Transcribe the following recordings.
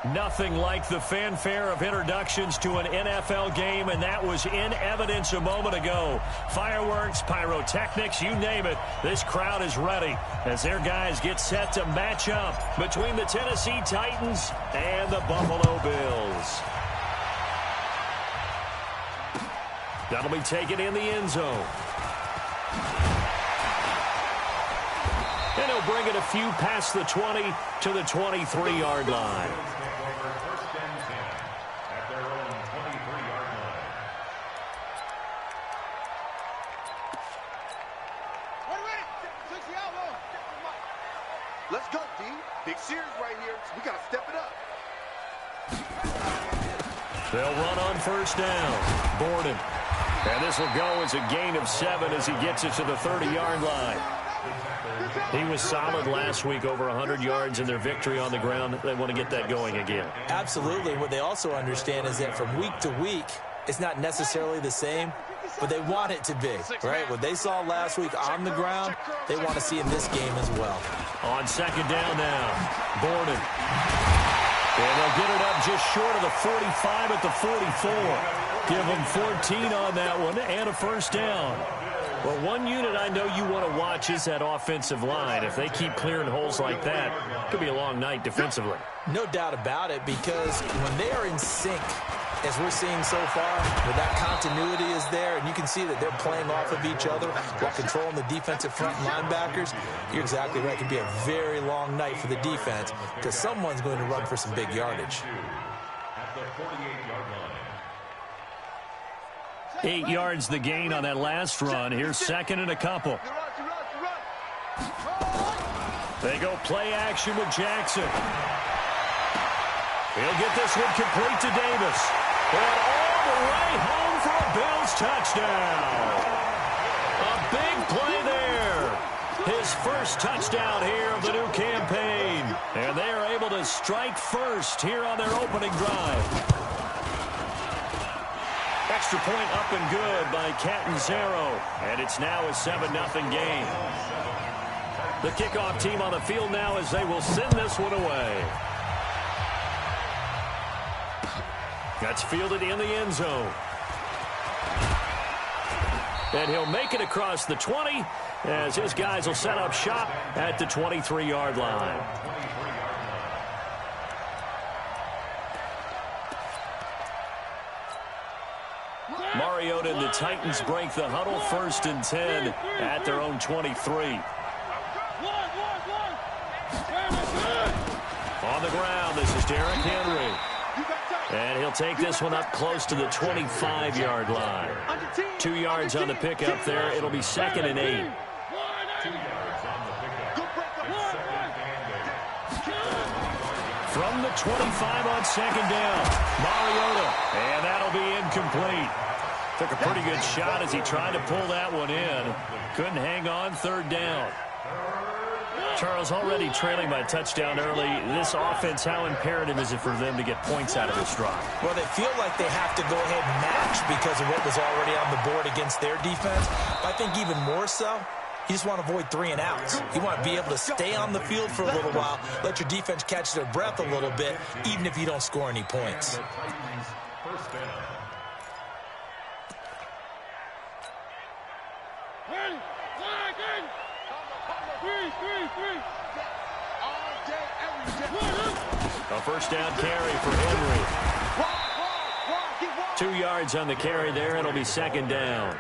Nothing like the fanfare of introductions to an NFL game, and that was in evidence a moment ago. Fireworks, pyrotechnics, you name it. This crowd is ready as their guys get set to match up between the Tennessee Titans and the Buffalo Bills. That'll be taken in the end zone. And he'll bring it a few past the 20 to the 23-yard line. Let's go, D. Big series right here. We got to step it up. They'll run on first down. Borden. And this will go as a gain of 7 as he gets it to the 30-yard line. He was solid last week, over 100 yards in their victory on the ground. They want to get that going again. Absolutely. What they also understand is that from week to week, it's not necessarily the same, but they want it to be, right? What they saw last week on the ground, they want to see in this game as well. On second down now, Borden. And they'll get it up just short of the 45 at the 44. Give them 14 on that one and a first down. Well, one unit I know you want to watch is that offensive line. If they keep clearing holes like that, it could be a long night defensively. No doubt about it, because when they are in sync, as we're seeing so far, where that continuity is there, and you can see that they're playing off of each other while controlling the defensive front linebackers, you're exactly right. It could be a very long night for the defense because someone's going to run for some big yardage. 8 yards the gain on that last run. Here's second and a couple. They go play action with Jackson. He'll get this one complete to Davis. And all the way home for a Bills touchdown. A big play there. His first touchdown here of the new campaign. And they are able to strike first here on their opening drive. Extra point up and good by Catanzaro. And it's now a 7-0 game. The kickoff team on the field now as they will send this one away. That's fielded in the end zone. And he'll make it across the 20 as his guys will set up shop at the 23-yard line. Mariota and the Titans break the huddle, 1st and 10 at their own 23. On the ground, this is Derrick Henry. And he'll take this one up close to the 25-yard line. 2 yards on the pickup there. It'll be 2nd and 8. From the 25 on 2nd down, Mariota. And that'll be incomplete. Took a pretty good shot as he tried to pull that one in. Couldn't hang on, 3rd down. Charles, already trailing by a touchdown early. This offense, how imperative is it for them to get points out of this drive? Well, they feel like they have to go ahead and match because of what was already on the board against their defense. But I think even more so, you just want to avoid 3 and outs. You want to be able to stay on the field for a little while, let your defense catch their breath a little bit, even if you don't score any points. A first down carry for Henry. 2 yards on the carry there. It'll be 2nd down.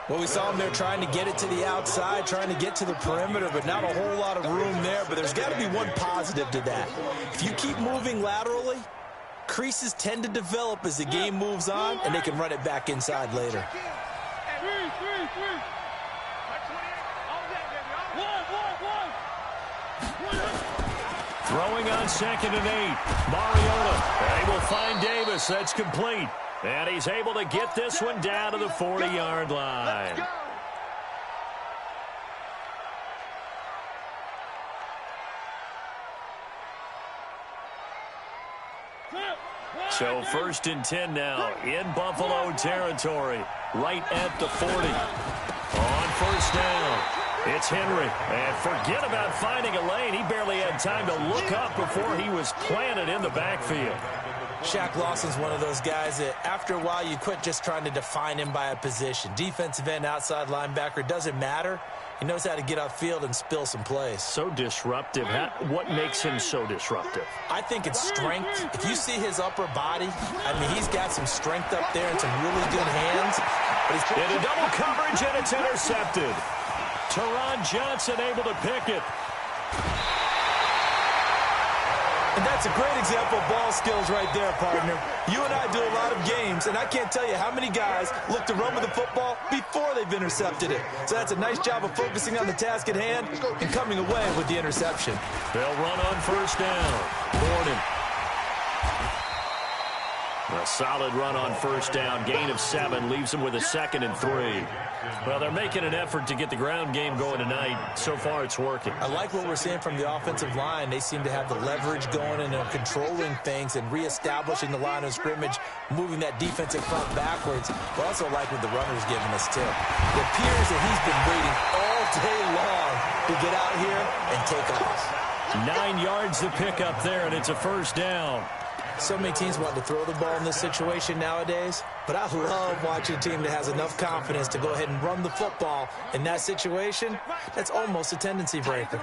Well, we saw him there trying to get it to the outside, trying to get to the perimeter, but not a whole lot of room there. But there's got to be one positive to that. If you keep moving laterally, creases tend to develop as the game moves on, and they can run it back inside later. Throwing on 2nd and 8. Mariota. And he will find Davis. That's complete. And he's able to get this one down to the 40-yard line. So 1st and 10 now in Buffalo territory. Right at the 40. On 1st down. It's Henry. And forget about finding a lane. He barely had time to look up before he was planted in the backfield. Shaq Lawson's one of those guys that after a while you quit just trying to define him by a position. Defensive end, outside linebacker, doesn't matter. He knows how to get upfield and spill some plays. So disruptive. What makes him so disruptive? I think it's strength. If you see his upper body, I mean, he's got some strength up there and some really good hands. But he's into double coverage, and it's intercepted. Teron Johnson able to pick it. And that's a great example of ball skills right there, partner. You and I do a lot of games, and I can't tell you how many guys look to run with the football before they've intercepted it. So that's a nice job of focusing on the task at hand and coming away with the interception. They'll run on first down. Gordon. A solid run on first down. Gain of 7 leaves them with a 2nd and 3. Well, they're making an effort to get the ground game going tonight. So far, it's working. I like what we're seeing from the offensive line. They seem to have the leverage going and they're controlling things and reestablishing the line of scrimmage, moving that defensive front backwards. But also like what the runner's giving us, too. It appears that he's been waiting all day long to get out here and take off. 9 yards to pick up there, and it's a first down. So many teams want to throw the ball in this situation nowadays, but I love watching a team that has enough confidence to go ahead and run the football in that situation. That's almost a tendency breaker.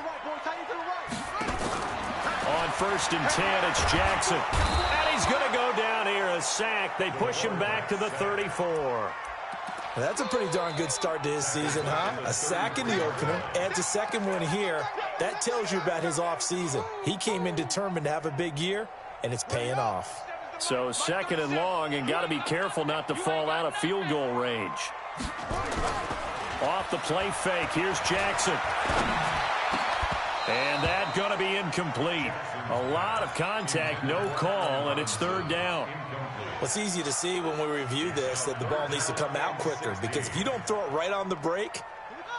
On first and 10, it's Jackson. And he's going to go down here, a sack. They push him back to the 34. Well, that's a pretty darn good start to his season, huh? A sack in the opener, adds a second one here. That tells you about his offseason. He came in determined to have a big year, and it's paying off. So 2nd and long, and got to be careful not to fall out of field goal range. Off the play fake, here's Jackson. And that's going to be incomplete. A lot of contact, no call, and it's 3rd down. Well, it's easy to see when we review this that the ball needs to come out quicker, because if you don't throw it right on the break,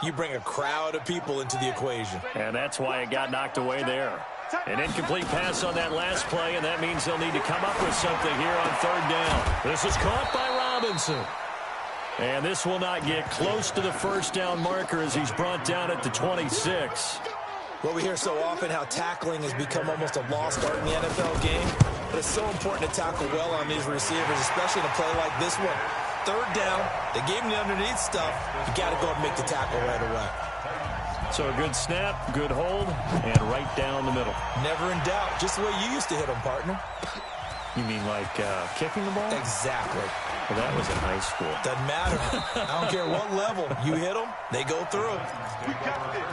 you bring a crowd of people into the equation. And that's why it got knocked away there. An incomplete pass on that last play, and that means they'll need to come up with something here on 3rd down. This is caught by Robinson. And this will not get close to the first down marker as he's brought down at the 26. Well, we hear so often how tackling has become almost a lost art in the NFL game. But it's so important to tackle well on these receivers, especially in a play like this one. 3rd down, they gave him the underneath stuff. You got to go and make the tackle right away. So a good snap, good hold, and right down the middle. Never in doubt. Just the way you used to hit them, partner. You mean like kicking the ball? Exactly. Well, that was in high school. Doesn't matter. I don't care what level. You hit them, they go through. We got this.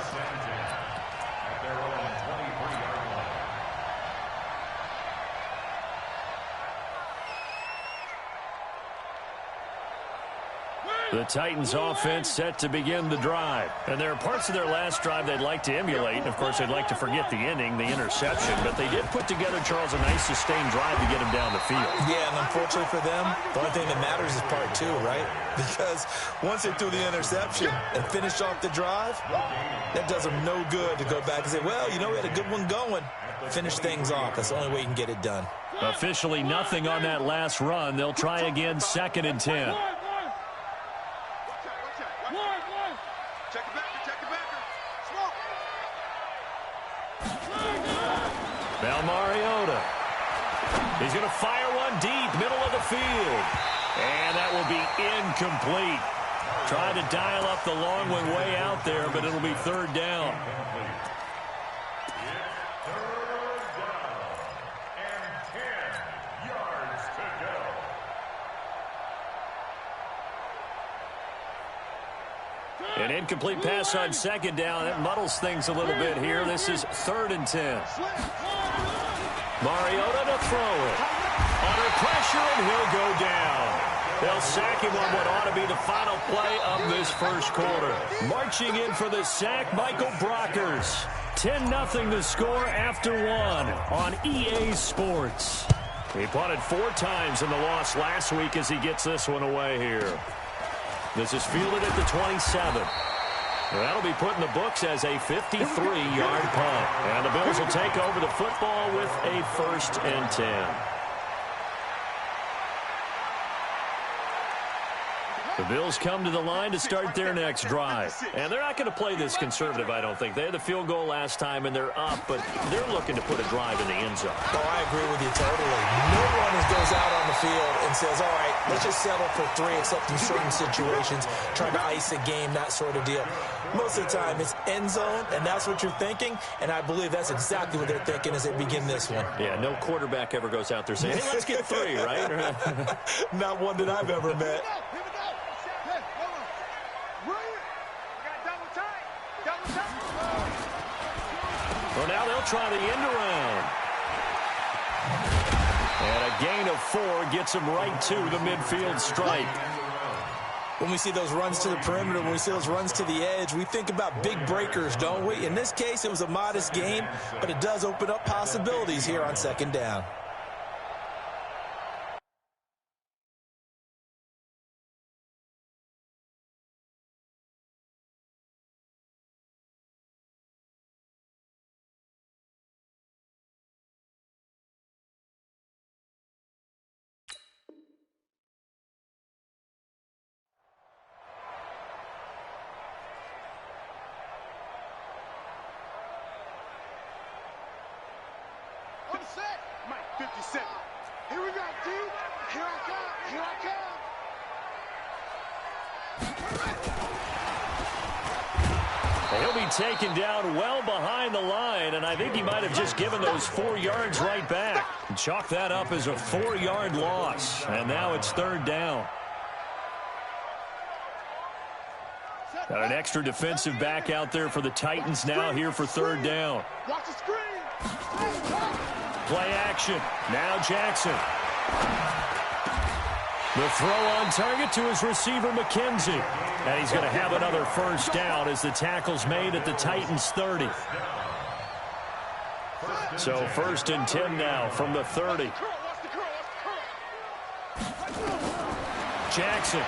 The Titans offense set to begin the drive. And there are parts of their last drive they'd like to emulate. Of course, they'd like to forget the ending, the interception. But they did put together, Charles, a nice sustained drive to get him down the field. Yeah, and unfortunately for them, the only thing that matters is part 2, right? Because once they threw the interception and finished off the drive, that does them no good to go back and say, well, you know, we had a good one going. Finish things off. That's the only way you can get it done. Officially nothing on that last run. They'll try again 2nd and 10. Check the backer. Smoke. Now Mariota. He's going to fire one deep, middle of the field. And that will be incomplete. Trying to dial up the long one way out there, but it'll be 3rd down. An incomplete pass on 2nd down. That muddles things a little bit here. This is 3rd and 10. Mariota to throw it. Under pressure, and he'll go down. They'll sack him on what ought to be the final play of this first quarter. Marching in for the sack, Michael Brockers. 10-0 the score after 1 on EA Sports. He punted 4 times in the loss last week as he gets this one away here. This is fielded at the 27. That'll be put in the books as a 53-yard punt. And the Bills will take over the football with a 1st and 10. The Bills come to the line to start their next drive. And they're not going to play this conservative, I don't think. They had the field goal last time, and they're up, but they're looking to put a drive in the end zone. Oh, I agree with you totally. No one goes out on the field and says, all right, let's just settle for 3, except in certain situations, trying to ice a game, that sort of deal. Most of the time, it's end zone, and that's what you're thinking, and I believe that's exactly what they're thinking as they begin this one. Yeah, no quarterback ever goes out there saying, hey, let's get 3, right? Not one that I've ever met. Well, now they'll try the end around. And a gain of 4 gets them right to the midfield stripe. When we see those runs to the perimeter, when we see those runs to the edge, we think about big breakers, don't we? In this case, it was a modest gain, but it does open up possibilities here on second down. Set. Mike, 57. Here we go, D. Here I come. Here I come. He'll be taken down well behind the line, and I think he might have just given those 4 yards right back. Chalk that up as a 4-yard loss, and now it's third down. Got an extra defensive back out there for the Titans now here for third down. Watch the screen. Play action. Now Jackson. The throw on target to his receiver, McKenzie. And he's going to have another first down as the tackle's made at the Titans' 30. So 1st and 10 now from the 30. Jackson.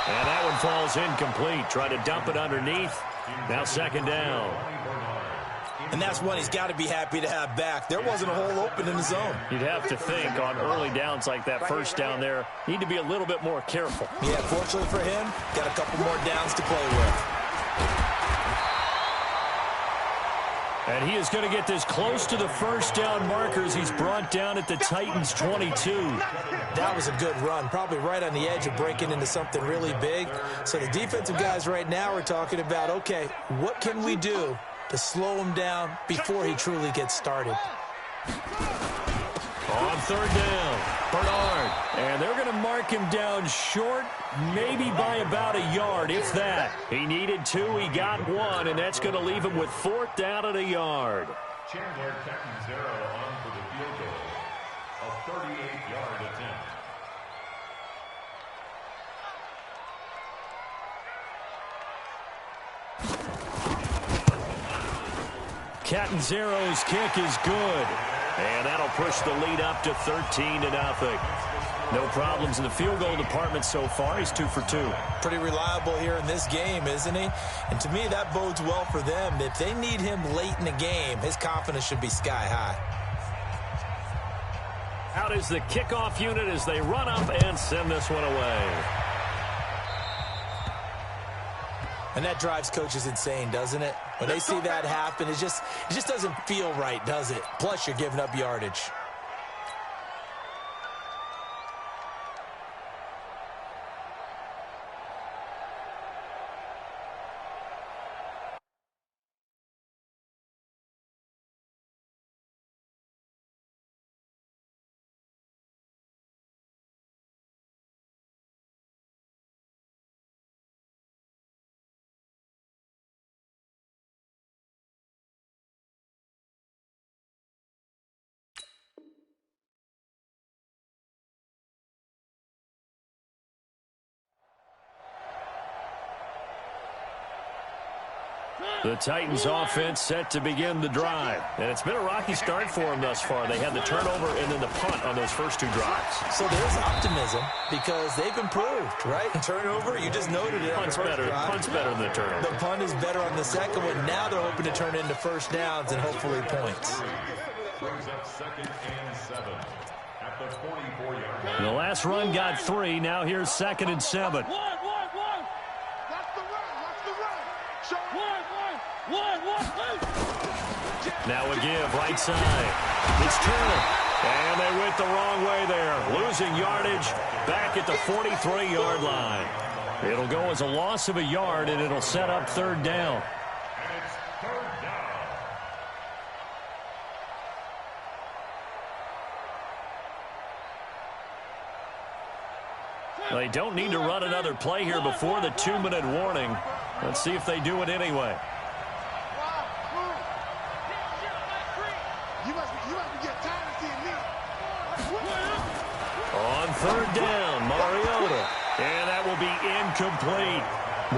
And that one falls incomplete. Try to dump it underneath. Now 2nd down. And that's one he's got to be happy to have back. There wasn't a hole open in the zone. You'd have to think on early downs like that first down there, need to be a little bit more careful. Yeah, fortunately for him, got a couple more downs to play with. And he is going to get this close to the first down markers. He's brought down at the Titans' 22. That was a good run, probably right on the edge of breaking into something really big. So the defensive guys right now are talking about, okay, what can we do to slow him down before he truly gets started? On 3rd down, Bernard. And they're going to mark him down short, maybe by about a yard, if that. He needed 2, he got 1, and that's going to leave him with 4th down at a yard. Chandler Catanzaro on for the field goal. A 38-yard attempt. Catanzaro's kick is good. And that'll push the lead up to 13-0. No problems in the field goal department so far. He's 2 for 2. Pretty reliable here in this game, isn't he? And to me, that bodes well for them. If they need him late in the game, his confidence should be sky high. Out is the kickoff unit as they run up and send this one away. And that drives coaches insane, doesn't it? When they see that happen, it just doesn't feel right, does it? Plus, you're giving up yardage. The Titans offense set to begin the drive. And it's been a rocky start for them thus far. They had the turnover and then the punt on those first 2 drives. So there's optimism because they've improved, right? Turnover, you just noted it. Punt's better. Punt's better than the turnover. The punt is better on the second one. Now they're hoping to turn into first downs and hopefully points. Brings up 2nd and 7. at the 44-yard line. The last run got 3. Now here's 2nd and 7. Watch the run. Watch the run. Show Now a give right side. It's Turner. And they went the wrong way there. Losing yardage back at the 43-yard line. It'll go as a loss of a yard, and it'll set up 3rd down. And it's 3rd down. They don't need to run another play here before the 2-minute warning. Let's see if they do it anyway. You must be getting tired of seeing me. On 3rd down, Mariota. And that will be incomplete.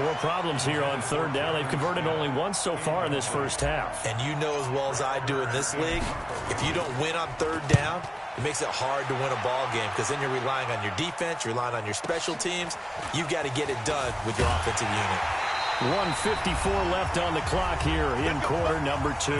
More problems here on 3rd down. They've converted only once so far in this first half. And you know as well as I do in this league, if you don't win on 3rd down, it makes it hard to win a ball game because then you're relying on your defense, you're relying on your special teams. You've got to get it done with your offensive unit. 1:54 left on the clock here in quarter number 2.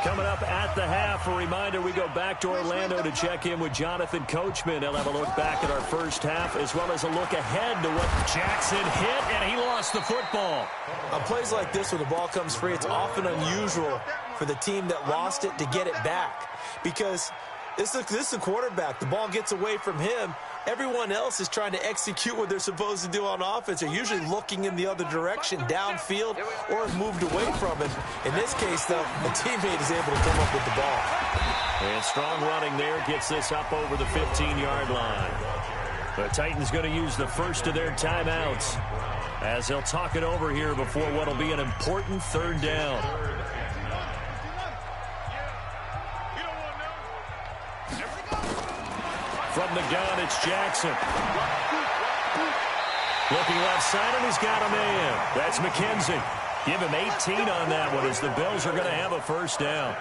Coming up at the half, a reminder, we go back to Orlando to check in with Jonathan Coachman. He'll have a look back at our first half as well as a look ahead to what Jackson hit, and he lost the football. On plays like this when the ball comes free, it's often unusual for the team that lost it to get it back because this is a quarterback. The ball gets away from him. Everyone else is trying to execute what they're supposed to do on offense. They're usually looking in the other direction, downfield, or moved away from it. In this case, though, a teammate is able to come up with the ball. And strong running there gets this up over the 15-yard line. The Titans going to use the first of their timeouts as they'll talk it over here before what will be an important 3rd down. From the gun, it's Jackson. Looking left side, and he's got a man. That's McKenzie. Give him 18 on that one as the Bills are going to have a 1st down.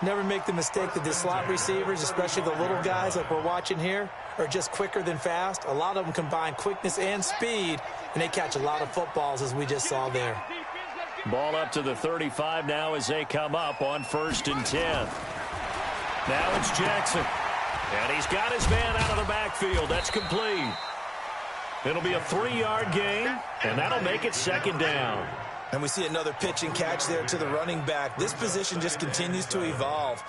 Never make the mistake that the slot receivers, especially the little guys like we're watching here, are just quicker than fast. A lot of them combine quickness and speed, and they catch a lot of footballs, as we just saw there. Ball up to the 35 now as they come up on 1st and 10. Now it's Jackson. And he's got his man out of the backfield. That's complete. It'll be a 3-yard gain, and that'll make it 2nd down. And we see another pitch and catch there to the running back. This position just continues to evolve.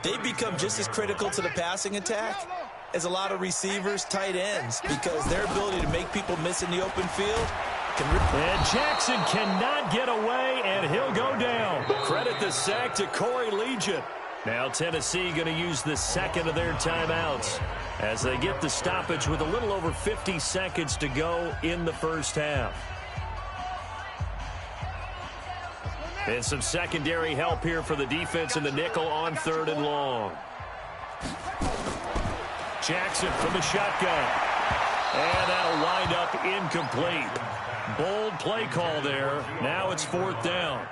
They become just as critical to the passing attack as a lot of receivers, tight ends, because their ability to make people miss in the open field can... And Jackson cannot get away, and he'll go down. Credit the sack to Corey Legion. Now Tennessee going to use the 2nd of their timeouts as they get the stoppage with a little over 50 seconds to go in the first half. And some secondary help here for the defense in the nickel on 3rd and long. Jackson from the shotgun. And that'll wind up incomplete. Bold play call there. Now it's 4th down.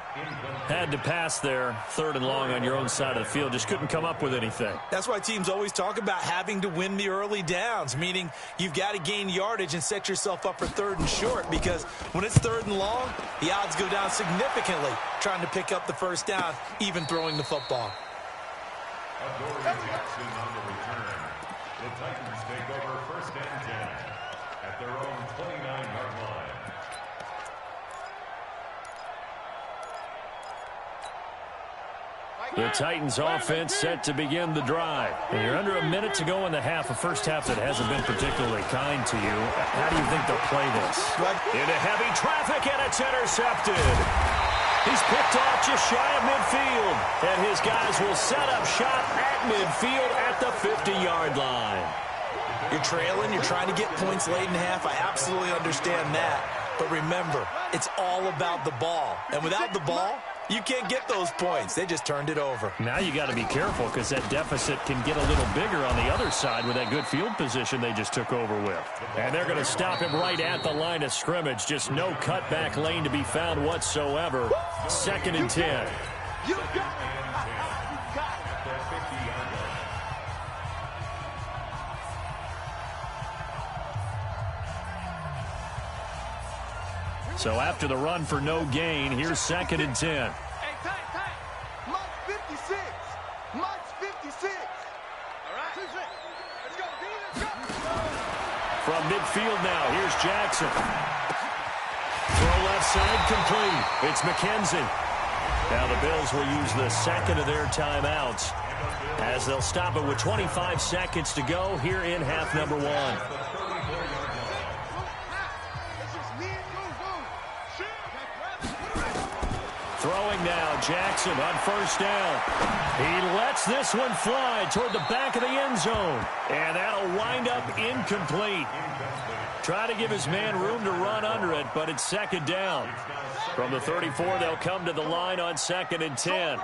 Had to pass there, 3rd and long on your own side of the field. Just couldn't come up with anything. That's why teams always talk about having to win the early downs, meaning you've got to gain yardage and set yourself up for 3rd and short, because when it's 3rd and long, the odds go down significantly trying to pick up the 1st down, even throwing the football. Jackson on the return. The Titans take over 1st and 10 at their own 29-yard line. The Titans offense set to begin the drive. And you're under a minute to go in the half, a first half that hasn't been particularly kind to you. How do you think they'll play this? Into heavy traffic, and it's intercepted. He's picked off just shy of midfield. And his guys will set up shop at midfield at the 50-yard line. You're trailing, you're trying to get points late in half. I absolutely understand that. But remember, it's all about the ball. And without the ball, you can't get those points. They just turned it over. Now you got to be careful because that deficit can get a little bigger on the other side with that good field position they just took over with. And they're going to stop him right at the line of scrimmage. Just no cutback lane to be found whatsoever. 2nd and 10. So after the run for no gain, here's 2nd and 10. 56. All right. Let's go, D. Let's go. From midfield now, here's Jackson. Throw left side complete. It's McKenzie. Now the Bills will use the second of their timeouts as they'll stop it with 25 seconds to go here in half number one. Throwing now, Jackson on first down. He lets this one fly toward the back of the end zone. And that'll wind up incomplete. Try to give his man room to run under it, but it's second down. From the 34, they'll come to the line on 2nd and 10.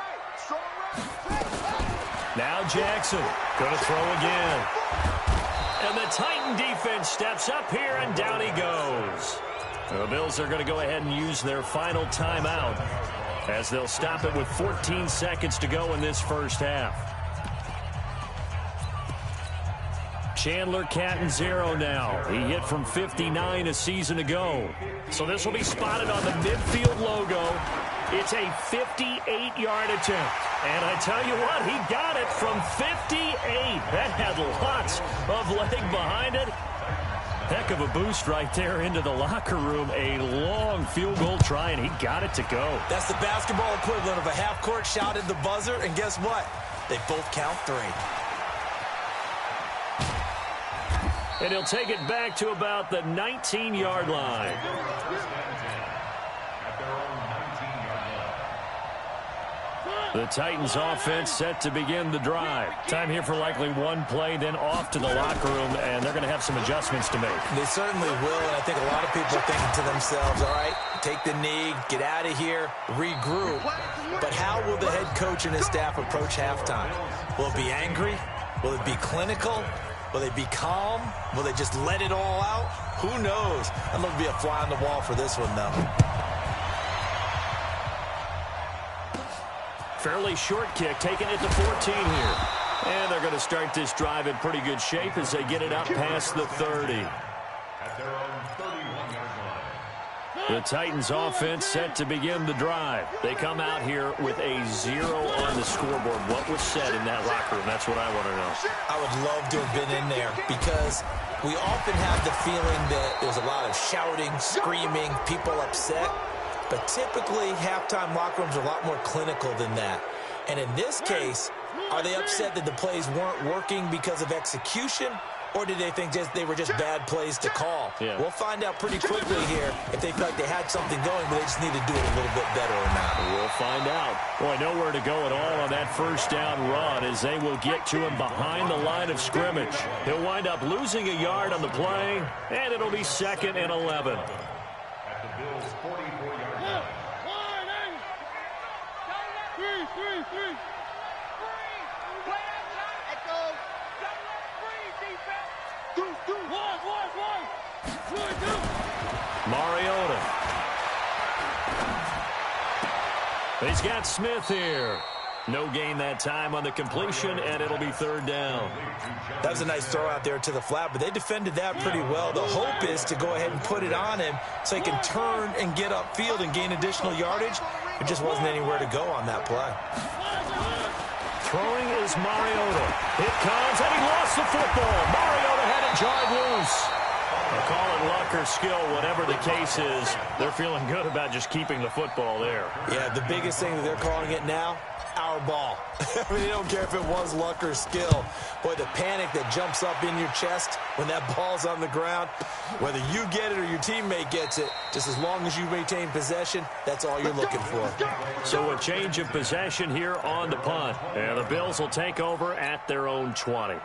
Now Jackson going to throw again. And the Titan defense steps up here, and down he goes. The Bills are going to go ahead and use their final timeout as they'll stop it with 14 seconds to go in this first half. Chandler Catanzaro now. He hit from 59 a season ago. So this will be spotted on the midfield logo. It's a 58-yard attempt. And I tell you what, he got it from 58. That had lots of leg behind it. Heck of a boost right there into the locker room. A long field goal try, and he got it to go. That's the basketball equivalent of a half-court shot at the buzzer, and guess what? They both count 3. And he'll take it back to about the 19-yard line. The Titans offense set to begin the drive. Time here for likely one play, then off to the locker room, and they're going to have some adjustments to make. They certainly will, and I think a lot of people are thinking to themselves, all right, take the knee, get out of here, regroup. But how will the head coach and his staff approach halftime? Will it be angry? Will it be clinical? Will they be calm? Will they just let it all out? Who knows? I'm going to be a fly on the wall for this one, though. Fairly short kick, taking it to 14 here. And they're going to start this drive in pretty good shape as they get it up past the 30. At their own 31-yard line. The Titans offense set to begin the drive. They come out here with a 0 on the scoreboard. What was said in that locker room? That's what I want to know. I would love to have been in there because we often have the feeling that there's a lot of shouting, screaming, people upset. But typically, halftime locker rooms are a lot more clinical than that. And in this case, are they upset that the plays weren't working because of execution? Or did they think they were just bad plays to call? Yeah. We'll find out pretty quickly here if they feel like they had something going, but they just need to do it a little bit better or not. We'll find out. Boy, nowhere to go at all on that first down run as they will get to him behind the line of scrimmage. He'll wind up losing a yard on the play, and it'll be 2nd and 11. At the Bills' 44-yard line. Mariota. He's got Smith here. No gain that time on the completion, and it'll be 3rd down. That was a nice throw out there to the flat, but they defended that pretty well. The hope is to go ahead and put it on him so he can turn and get upfield and gain additional yardage. There just wasn't anywhere to go on that play. Throwing is Mariota. It comes, and he lost the football. Mariota had it jarred loose. They'll call it luck or skill, whatever the case is. They're feeling good about just keeping the football there. Yeah, the biggest thing that they're calling it now, our ball. I mean, they don't care if it was luck or skill. Boy, the panic that jumps up in your chest when that ball's on the ground, whether you get it or your teammate gets it, just as long as you maintain possession, that's all you're looking for. So a change of possession here on the punt. And the Bills will take over at their own 20.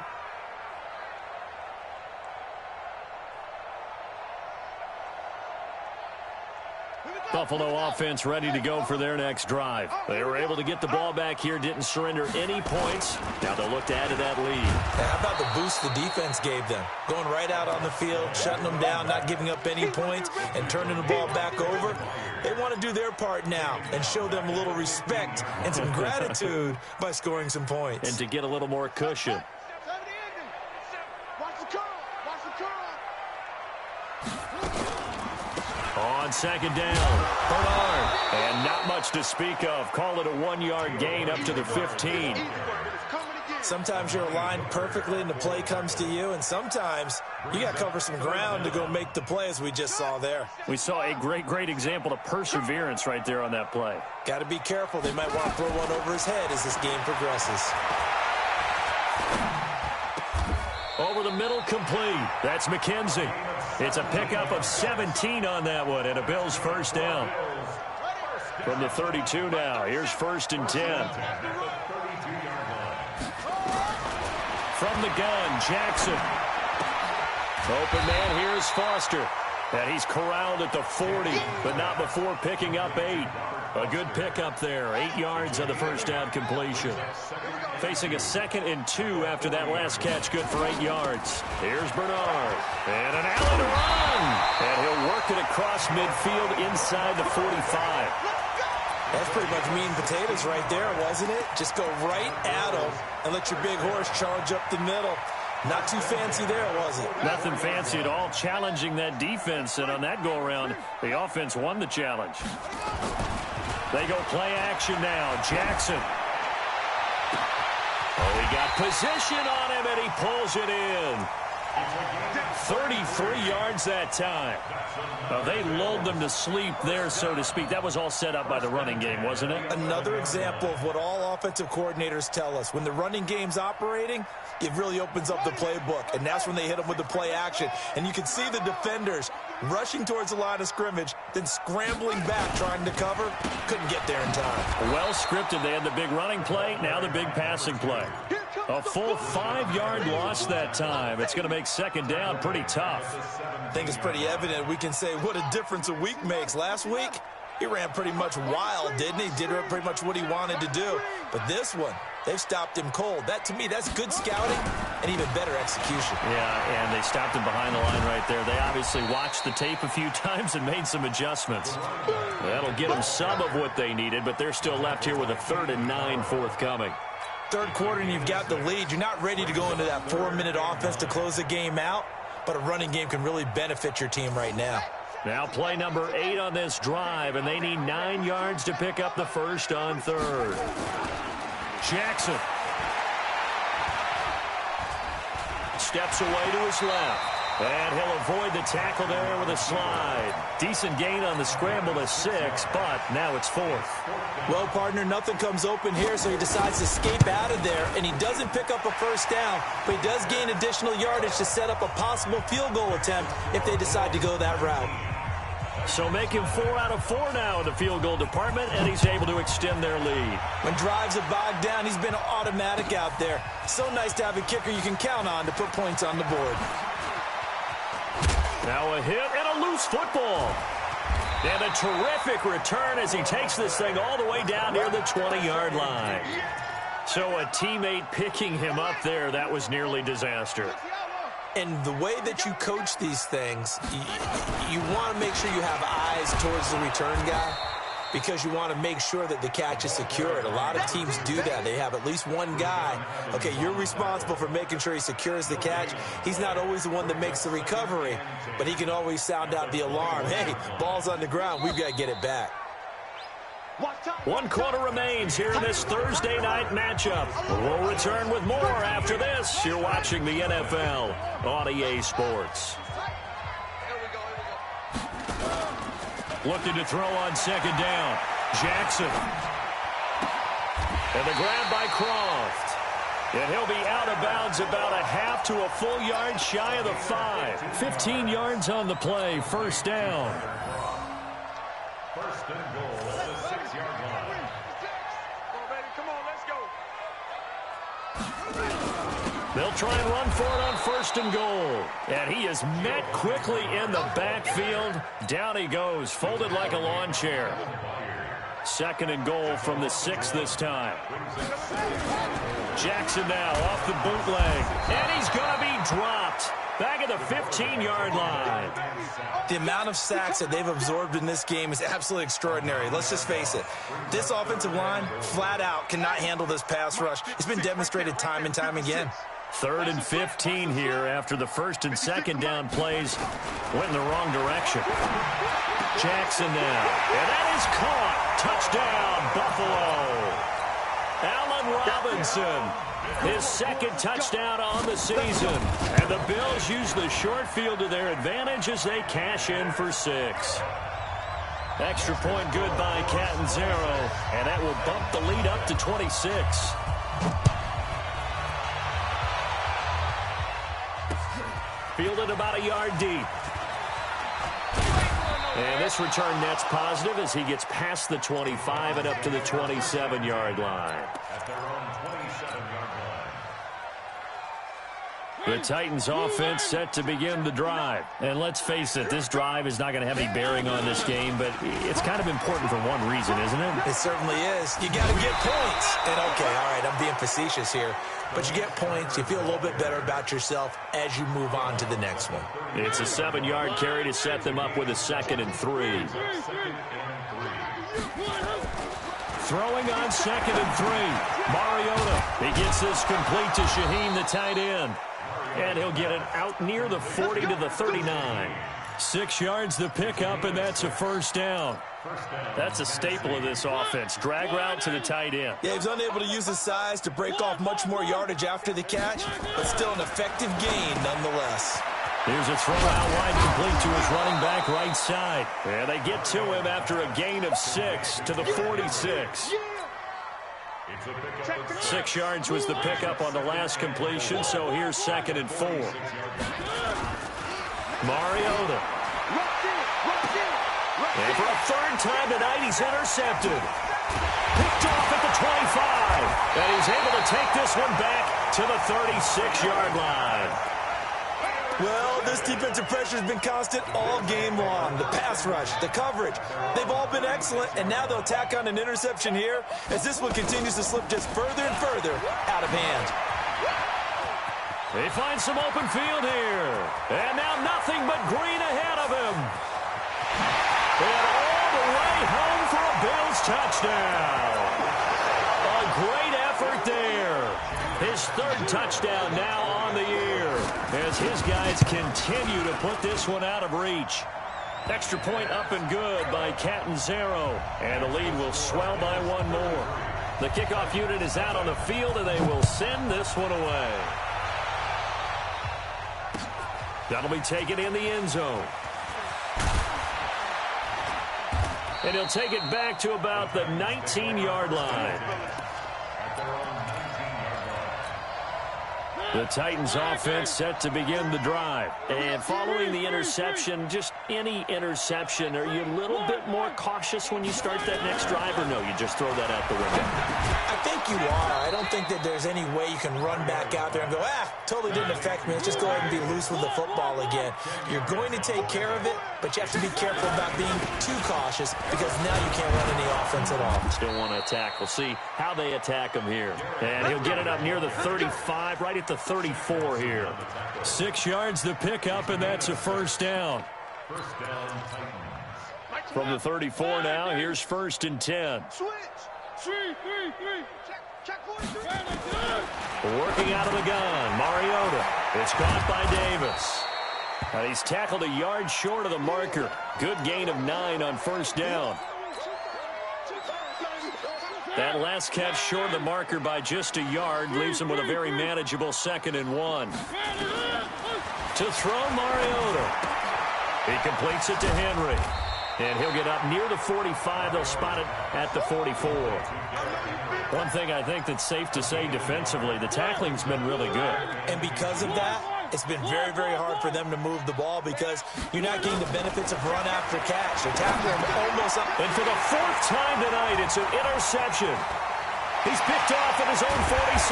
Buffalo offense ready to go for their next drive. They were able to get the ball back here, didn't surrender any points. Now they'll look to add to that lead. How about the boost the defense gave them? Going right out on the field, shutting them down, not giving up any points, and turning the ball back over. They want to do their part now and show them a little respect and some gratitude by scoring some points. And to get a little more cushion. On 2nd down, Bernard. And not much to speak of. Call it a 1-yard gain up to the 15. It's coming again. Sometimes you're aligned perfectly and the play comes to you, and sometimes you got to cover some ground to go make the play, as we just saw there. We saw a great example of perseverance right there on that play. Got to be careful. They might want to throw one over his head as this game progresses. Over the middle, complete. That's McKenzie. It's a pickup of 17 on that one, and a Bills first down. From the 32 now, here's 1st and 10. From the gun, Jackson. Open man, here's Foster. And he's corralled at the 40, but not before picking up 8. A good pickup there, 8 yards on the first down completion. Facing a 2nd and 2 after that last catch, good for 8 yards. Here's Bernard. And an Allen run. And he'll work it across midfield inside the 45. That's pretty much meat and potatoes right there, wasn't it? Just go right at him and let your big horse charge up the middle. Not too fancy there, was it? Nothing fancy at all, challenging that defense. And on that go-around, the offense won the challenge. They go play action now. Jackson. Oh, he got position on him, and he pulls it in. 33 yards that time. They lulled them to sleep there, so to speak. That was all set up by the running game, wasn't it? Another example of what all offensive coordinators tell us. When the running game's operating, it really opens up the playbook, and that's when they hit them with the play action. And you can see the defenders rushing towards the line of scrimmage, then scrambling back trying to cover. Couldn't get there in time. Well scripted. They had the big running play, now the big passing play. A full 5-yard loss that time. It's going to make 2nd down pretty tough. I think it's pretty evident. We can say what a difference a week makes. Last week, he ran pretty much wild, didn't he? Did pretty much what he wanted to do. But this one, they've stopped him cold. That, to me, that's good scouting and even better execution. Yeah, and they stopped him behind the line right there. They obviously watched the tape a few times and made some adjustments. That'll get them some of what they needed, but they're still left here with a 3rd and 9 forthcoming. Third quarter and you've got the lead. You're not ready to go into that 4-minute offense to close the game out, but a running game can really benefit your team right now. Now play number 8 on this drive, and they need 9 yards to pick up the first on 3rd. Jackson steps away to his left. And he'll avoid the tackle there with a slide. Decent gain on the scramble to 6, but now it's 4th. Well, partner, nothing comes open here, so he decides to escape out of there, and he doesn't pick up a first down, but he does gain additional yardage to set up a possible field goal attempt if they decide to go that route. So make him 4 out of 4 now in the field goal department, and he's able to extend their lead. When drives are bogged down, he's been automatic out there. So nice to have a kicker you can count on to put points on the board. Now a hit and a loose football. And a terrific return as he takes this thing all the way down near the 20-yard line. So a teammate picking him up there, that was nearly disaster. And the way that you coach these things, you want to make sure you have eyes towards the return guy because you want to make sure that the catch is secured. A lot of teams do that. They have at least one guy. Okay, you're responsible for making sure he secures the catch. He's not always the one that makes the recovery, but he can always sound out the alarm. Hey, ball's on the ground. We've got to get it back. 1 quarter remains here in this Thursday night matchup. We'll return with more after this. You're watching the NFL on EA Sports. Looking to throw on 2nd down. Jackson. And the grab by Croft. And he'll be out of bounds about a half to a full yard shy of the 5. 15 yards on the play. 1st down. 1st and goal at the 6-yard line. Come on, let's go. They'll try and run for it on 1st and goal. And he is met quickly in the backfield. Down he goes, folded like a lawn chair. 2nd and goal from the 6 this time. Jackson now off the bootleg. And he's going to be dropped. Back at the 15-yard line. The amount of sacks that they've absorbed in this game is absolutely extraordinary. Let's just face it. This offensive line, flat out, cannot handle this pass rush. It's been demonstrated time and time again. 3rd and 15 here after the 1st and 2nd down plays went in the wrong direction. Jackson now. And that is caught. Touchdown, Buffalo. Allen Robinson His second touchdown on the season. And the Bills use the short field to their advantage as they cash in for 6. Extra point good by Catanzaro, and that will bump the lead up to 26. Fielded about a yard deep. And this return net's positive as he gets past the 25 and up to the 27-yard line. At their own 27-yard line. The Titans offense set to begin the drive. And let's face it, this drive is not going to have any bearing on this game, but it's kind of important for one reason, isn't it? It certainly is. You got to get points. And okay, all right, I'm being facetious here. But you get points, you feel a little bit better about yourself as you move on to the next one. It's a 7-yard carry to set them up with a 2nd and 3. Throwing on 2nd and 3. Mariota. He gets this complete to Shaheen, the tight end. And he'll get it out near the 40 to the 39. 6 yards the pickup, and that's a first down. That's a staple of this offense. Drag route to the tight end. Yeah, he's unable to use his size to break off much more yardage after the catch, but still an effective gain nonetheless. Here's a throw out wide complete to his running back right side. And they get to him after a gain of 6 to the 46. 6 yards was the pickup on the last completion, so here's 2nd and 4. Mariota. And for a 3rd time tonight, he's intercepted. Picked off at the 25. And he's able to take this one back to the 36-yard line. Well, this defensive pressure has been constant all game long. The pass rush, the coverage, they've all been excellent, and now they'll tack on an interception here as this one continues to slip just further and further out of hand. They find some open field here. And now nothing but green ahead of him. And all the way home for a Bills touchdown. A great effort there. His 3rd touchdown now on the year as his guys continue to put this one out of reach. Extra point up and good by Catanzaro. And the lead will swell by 1 more. The kickoff unit is out on the field, and they will send this one away. That'll be taken in the end zone. And he'll take it back to about the 19-yard line. The Titans offense set to begin the drive. And following the interception, just any interception, are you a little bit more cautious when you start that next drive, or no, you just throw that out the window? I think you are. I don't think that there's any way you can run back out there and go, totally didn't affect me. Let's just go ahead and be loose with the football again. You're going to take care of it, but you have to be careful about being too cautious because now you can't run any offense at all. Still want to attack. We'll see how they attack him here. And he'll get it up near the 35, right at the 34 here. 6 yards the pickup, and that's a first down. From the 34 now, here's 1st and 10. Working out of the gun, Mariota. It's caught by Davis. And he's tackled a yard short of the marker. Good gain of 9 on 1st down. That last catch short of the marker by just a yard leaves him with a very manageable 2nd and 1. To throw Mariota. He completes it to Henry. And he'll get up near the 45. They'll spot it at the 44. One thing I think that's safe to say defensively, the tackling's been really good. And because of that, it's been very, very hard for them to move the ball because you're not getting the benefits of run after catch. They're tackling him almost up. And for the 4th time tonight, it's an interception. He's picked off at his own 46.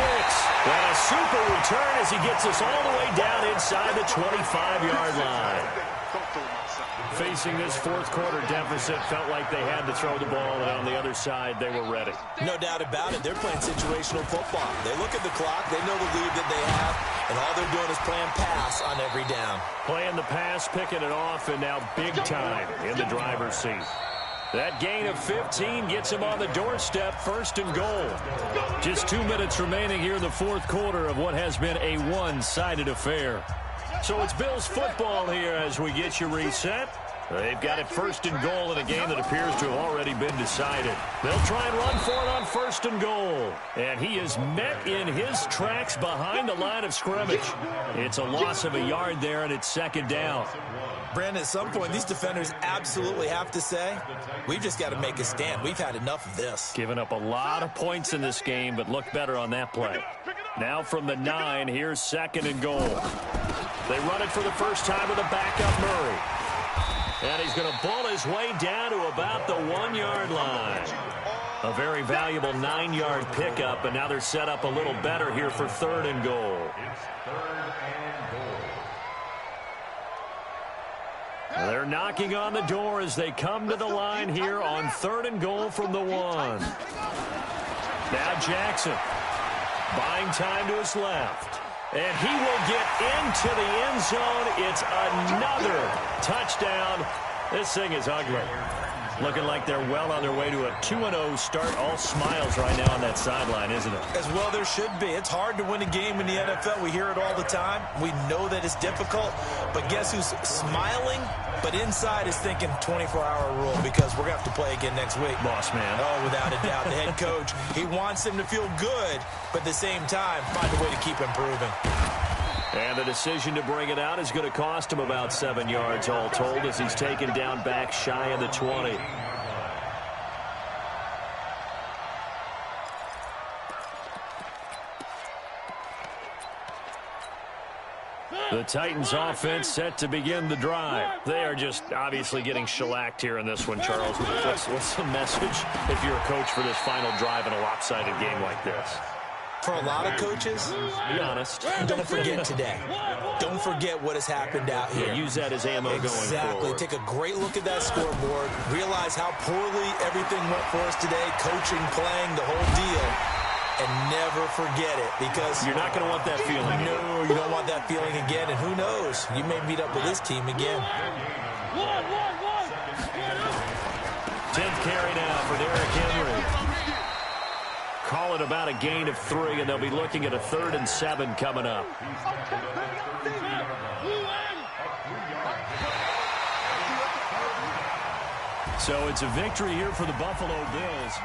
And a super return as he gets us all the way down inside the 25-yard line. Facing this 4th quarter deficit, felt like they had to throw the ball, and on the other side, they were ready. No doubt about it. They're playing situational football. They look at the clock. They know the lead that they have, and all they're doing is playing pass on every down. Playing the pass, picking it off, and now big time in the driver's seat. That gain of 15 gets him on the doorstep, 1st and goal. Just 2 minutes remaining here in the 4th quarter of what has been a one-sided affair. So it's Bills football here as we get you reset. They've got it first and goal in a game that appears to have already been decided. They'll try and run for it on first and goal. And he is met in his tracks behind the line of scrimmage. It's a loss of a yard there, and it's second down. Brandon, at some point, these defenders absolutely have to say, we've just got to make a stand. We've had enough of this. Given up a lot of points in this game, but looked better on that play. Now from the 9, here's second and goal. They run it for the first time with a backup Murray. And he's going to bull his way down to about the 1-yard line. A very valuable 9-yard pickup, and now they're set up a little better here for third and goal. It's third and goal. They're knocking on the door as they come to the line here on third and goal from the 1. Now Jackson buying time to his left. And he will get into the end zone. It's another touchdown. This thing is ugly. Looking like they're well on their way to a 2-0 start. All smiles right now on that sideline, isn't it? As well there should be. It's hard to win a game in the NFL. We hear it all the time. We know that it's difficult. But guess who's smiling? But inside is thinking 24-hour rule because we're going to have to play again next week. Boss man. Oh, without a doubt. The head coach, he wants them to feel good, but at the same time, find a way to keep improving. And the decision to bring it out is going to cost him about 7 yards all told as he's taken down back shy of the 20. The Titans offense set to begin the drive. They are just obviously getting shellacked here in this one, Charles. What's the message if you're a coach for this final drive in a lopsided game like this? For a lot of coaches, be honest, don't forget today. Don't forget what has happened out here. Yeah, use that as ammo going forward. Exactly. Take a great look at that scoreboard. Realize how poorly everything went for us today. Coaching, playing, the whole deal. And never forget it because you're not going to want that feeling. No, you don't want that feeling again. And who knows? You may meet up with this team again. 10th carry now for Derrick Henry. Call it about a gain of 3, and they'll be looking at a 3rd and 7 coming up. So it's a victory here for the Buffalo Bills.